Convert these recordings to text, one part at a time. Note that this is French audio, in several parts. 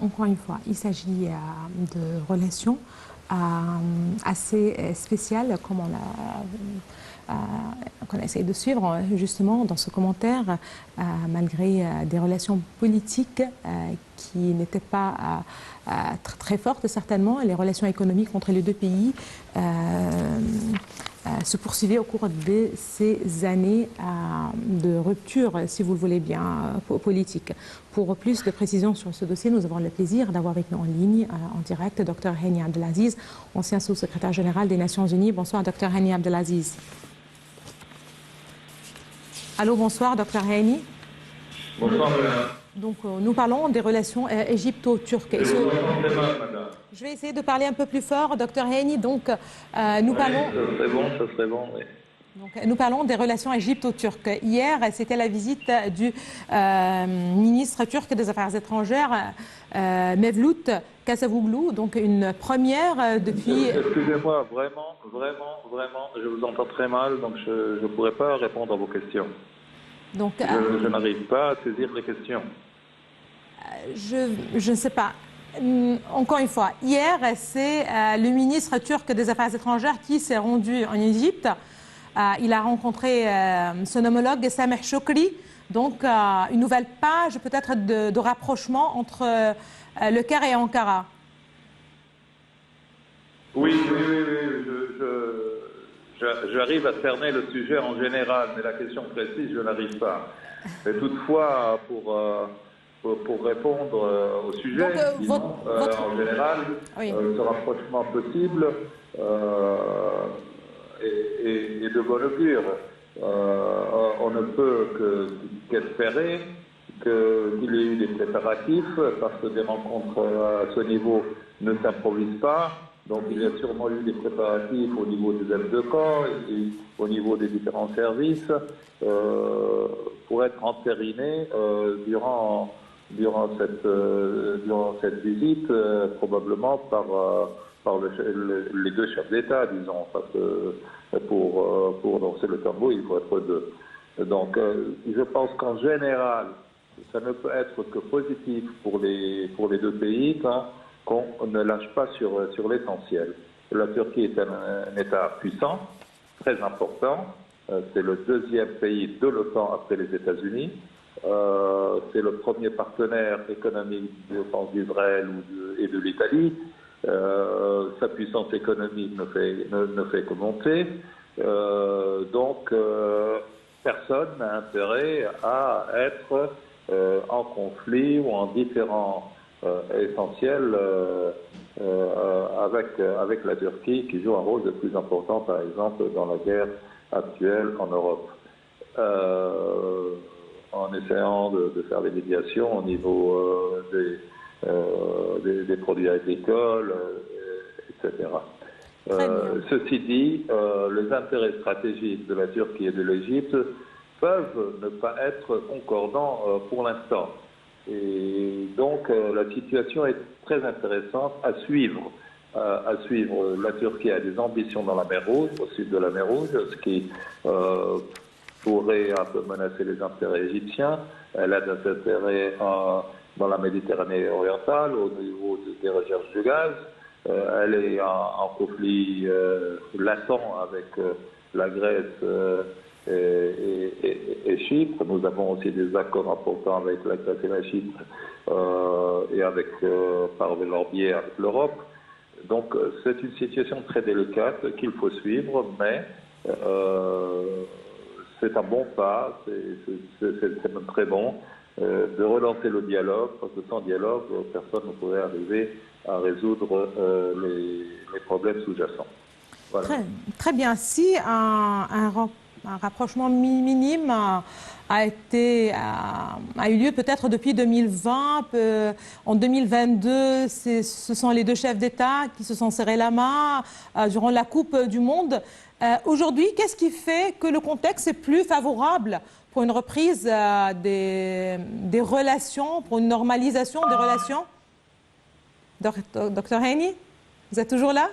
encore une fois, il s'agit de relations assez spéciales, comme qu'on essaie de suivre justement dans ce commentaire, malgré des relations politiques qui n'étaient pas très fortes certainement. Les relations économiques entre les deux pays se poursuivaient au cours de ces années de rupture, si vous le voulez bien, politique. Pour plus de précisions sur ce dossier, nous avons le plaisir d'avoir avec nous en ligne, en direct, Dr Hani Abdelaziz, ancien sous-secrétaire général des Nations Unies. Bonsoir, Dr Hani Abdelaziz. Allô, bonsoir, Dr Hani. Bonsoir, madame. Donc, nous parlons des relations égypto-turques. Je vais essayer de parler un peu plus fort, Dr Hani. Donc, nous parlons... Ça serait bon, oui. Donc, nous parlons des relations égypto-turques. Hier, c'était la visite du ministre turc des Affaires étrangères, Mevlut Cavusoglu, donc une première depuis... Excusez-moi, vraiment, je vous entends très mal, donc je ne pourrais pas répondre à vos questions. Donc, je n'arrive pas à saisir les questions. Je ne sais pas. Encore une fois, hier, c'est le ministre turc des Affaires étrangères qui s'est rendu en Égypte. Il a rencontré son homologue Sameh Shoukry, donc une nouvelle page peut-être de rapprochement entre le Caire et Ankara. Oui, j'arrive à cerner le sujet en général, mais la question précise, je n'arrive pas. Mais toutefois, pour répondre au sujet, donc, en général, oui. Ce rapprochement possible est de bon augure. On ne peut qu'espérer qu'il y ait eu des préparatifs, parce que des rencontres à ce niveau ne s'improvisent pas. Donc il y a sûrement eu des préparatifs au niveau des aides de camp et au niveau des différents services pour être entériné durant cette visite, probablement par les deux chefs d'État, disons, parce que pour danser le tambour, il faut être deux. Donc je pense qu'en général, ça ne peut être que positif pour les deux pays qu'on ne lâche pas sur l'essentiel. La Turquie est un État puissant, très important. C'est le deuxième pays de l'OTAN après les États-Unis. C'est le premier partenaire économique, je pense, d'Israël et de l'Italie. Sa puissance économique ne fait que monter. Donc, personne n'a intérêt à être en conflit ou en différend essentiel avec la Turquie, qui joue un rôle de plus important, par exemple, dans la guerre actuelle en Europe. En essayant de faire des médiations au niveau des produits agricoles, etc. Ceci dit, les intérêts stratégiques de la Turquie et de l'Égypte peuvent ne pas être concordants pour l'instant. Et donc la situation est très intéressante à suivre. La Turquie a des ambitions dans la mer Rouge, au sud de la mer Rouge, ce qui pourrait un peu menacer les intérêts égyptiens. Elle a des intérêts dans la Méditerranée orientale, au niveau des recherches de gaz. Elle est en conflit latent avec la Grèce et Chypre. Nous avons aussi des accords importants avec la Grèce et la Chypre et par leur biais avec l'Europe. Donc c'est une situation très délicate qu'il faut suivre, mais c'est un bon pas, c'est même très bon de relancer le dialogue, parce que sans dialogue, personne ne pourrait arriver à résoudre les problèmes sous-jacents. Voilà. Très bien. Si un rapprochement minime a eu lieu peut-être depuis 2020, en 2022, ce sont les deux chefs d'État qui se sont serrés la main durant la Coupe du Monde. Aujourd'hui, qu'est-ce qui fait que le contexte est plus favorable pour une reprise des relations, pour une normalisation des relations? Dr Hani, vous êtes toujours là?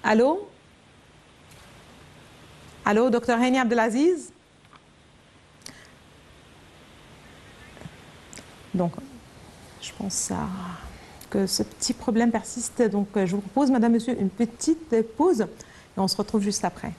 Allô? Allô, Dr Hani Abdelaziz? Donc, Je pense que ce petit problème persiste. Donc, je vous propose, madame, monsieur, une petite pause et on se retrouve juste après.